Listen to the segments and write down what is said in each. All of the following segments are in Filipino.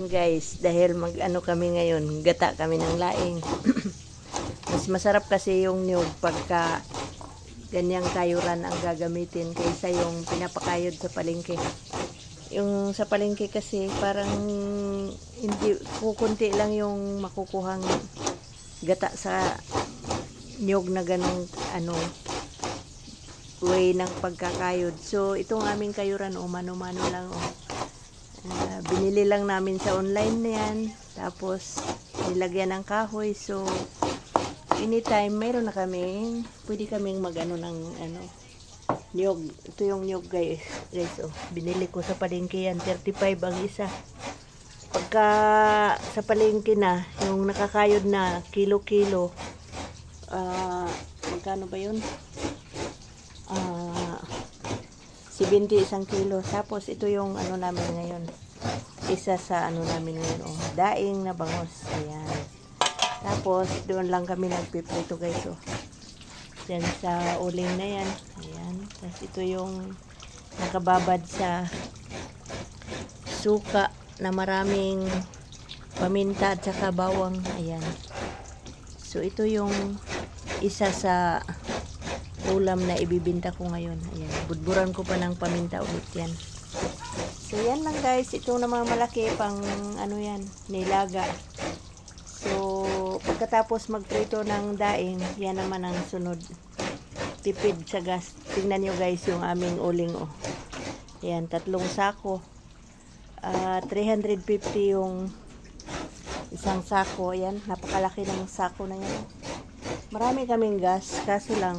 Guys, dahil mag-ano kami ngayon, gata kami ng laing. Mas masarap kasi yung niyog pagka ganyang kayuran ang gagamitin kaysa yung pinapakayod sa palengke. Yung sa palengke kasi parang hindi, kukunti lang yung makukuhang gata sa niyog na ganong ano way ng pagkakayod. So itong aming kayuran mano-mano lang binili lang namin sa online na yan, tapos nilagyan ng kahoy. So anytime mayroon na kaming pwede kaming magano ng niyog. Ito yung niyog guys, binili ko sa palengke yan, 35 ang isa. Pagka sa palengke na yung nakakayod na kilo-kilo, magkano ba yun? 70 isang kilo. Tapos ito yung ano namin ngayon, isa sa ano namin ngayon, daing na bangos. Ayan. Tapos doon lang kami nagpiprito guys, yan sa uling na yan. Ayan. Tapos ito yung nakababad sa suka na maraming paminta at saka bawang. Ayan. So ito yung isa sa ulam na ibibinta ko ngayon. Ayan, budburan ko pa ng paminta ulit yan. So yan lang guys, ito na mga malaki pang ano yan, nilaga. So pagkatapos magprito ng daing, yan naman ang sunod, tipid sa gas. Tingnan nyo guys yung aming uling Ayan, 3 sako, 350 yung isang sako. Ayan, napakalaki ng sako na yan. Marami kaming gas, kaso lang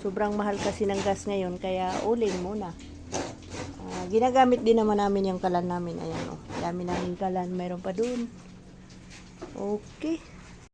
sobrang mahal kasi ng gas ngayon, kaya uling muna. Ginagamit din naman namin yung kalan namin. Ayan dami namin kalan, mayroon pa dun. Okay.